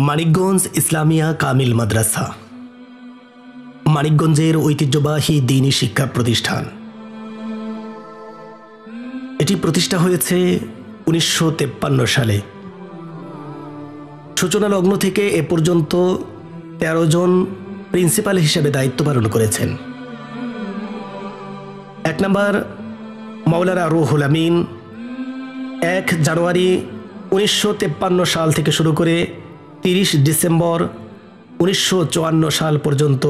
মানিকগঞ্জ ইসলামিয়া কামিল মাদ্রাসা মানিকগঞ্জের ঐতিহ্যবাহী দ্বীনি শিক্ষা প্রতিষ্ঠান। এটি প্রতিষ্ঠা হয়েছে 1953 সালে। সূচনা লগ্ন থেকে এ পর্যন্ত 13 জন প্রিন্সিপাল হিসেবে দায়িত্ব পালন করেছেন। 1 নম্বর মাওলানা রুহুল আমিন 1 জানুয়ারি 1953 সাল থেকে শুরু করে 30 ডিসেম্বর 1954 সাল পর্যন্ত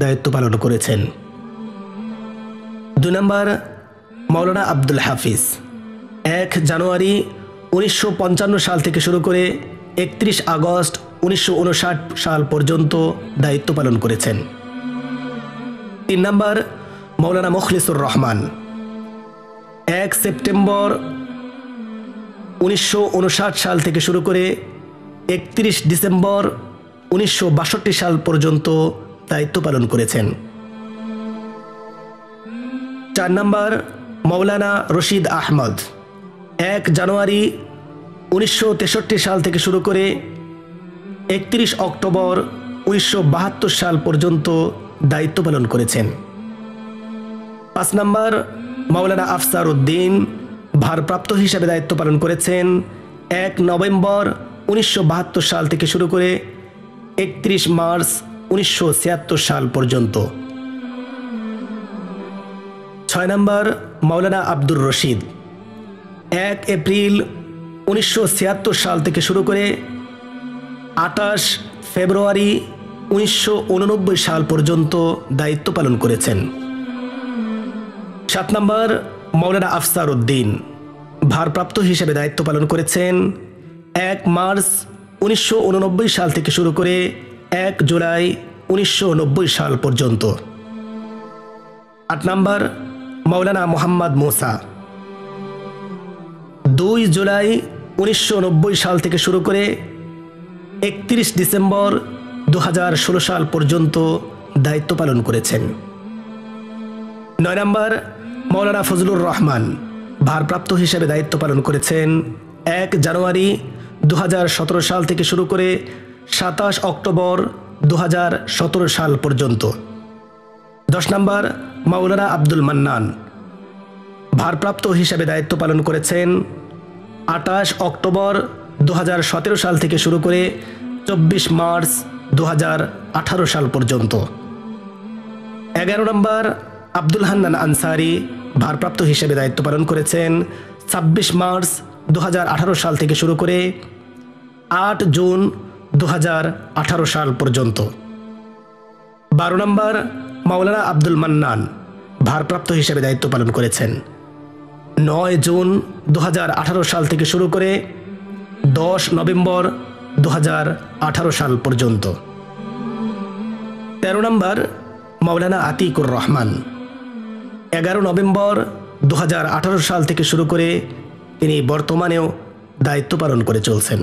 দায়িত্ব পালন করেছেন। 2 নম্বর মাওলানা আব্দুল হাফিজ 1 জানুয়ারি 1955 সাল থেকে শুরু করে 31 আগস্ট 1959 সাল পর্যন্ত দায়িত্ব পালন করেছেন। 3 নম্বর মাওলানা মুখলিসুর রহমান 1 সেপ্টেম্বর 1959 সাল থেকে শুরু করে 31 ডিসেম্বর 1962 সাল পর্যন্ত দায়িত্ব পালন করেছেন। 4 নম্বর মাওলানা রশিদ আহমদ 1 জানুয়ারি 1963 সাল থেকে শুরু করে 31 অক্টোবর 1972 সাল পর্যন্ত দায়িত্ব পালন করেছেন। 5 নম্বর মাওলানা আফসার উদ্দিন ভারপ্রাপ্ত হিসেবে দায়িত্ব পালন করেছেন 1 নভেম্বর 1972 সাল থেকে শুরু করে 31 মার্চ 1976 সাল পর্যন্ত। 6 নম্বর মাওলানা আব্দুর রশিদ 1 এপ্রিল 1976 সাল থেকে শুরু করে 28 ফেব্রুয়ারি 1989 সাল পর্যন্ত দায়িত্ব পালন করেছেন। 7 নম্বর মাওলানা আফসার উদ্দিন ভারপ্রাপ্ত হিসেবে দায়িত্ব পালন করেছেন 1 মার্চ 1989 সাল থেকে শুরু করে 1 জুলাই 1990 সাল পর্যন্ত। 8 নম্বর মাওলানা মোহাম্মদ মুসা 2 জুলাই 1990 সাল থেকে শুরু করে 31 ডিসেম্বর 2016 সাল পর্যন্ত দায়িত্ব পালন করেছেন। 9 নম্বর মাওলানা ফজলুর রহমান ভারপ্রাপ্ত হিসেবে দায়িত্ব পালন করেছেন 1 জানুয়ারি 2017 সাল থেকে শুরু করে 27 অক্টোবর 2017 সাল পর্যন্ত। 10 নম্বর মাওলানা আব্দুল মান্নান ভারপ্রাপ্ত হিসেবে দায়িত্ব পালন করেছেন 28 অক্টোবর 2017 সাল থেকে শুরু করে 24 মার্চ 2018 সাল পর্যন্ত। 11 নম্বর আব্দুল হান্নান আনসারি ভারপ্রাপ্ত হিসেবে দায়িত্ব পালন করেছেন 26 মার্চ 2018 সাল থেকে শুরু করে 8 জুন 2018 সাল পর্যন্ত। 12 নম্বর মাওলানা আব্দুল মান্নান ভারপ্রাপ্ত হিসেবে দায়িত্ব পালন করেছেন 9 জুন 2018 সাল থেকে শুরু করে 10 নভেম্বর 2018 সাল পর্যন্ত। 13 নম্বর মাওলানা আতিকুর রহমান 11 নভেম্বর 2018 সাল থেকে শুরু করে তিনি বর্তমানেও দায়িত্ব পালন করে চলছেন।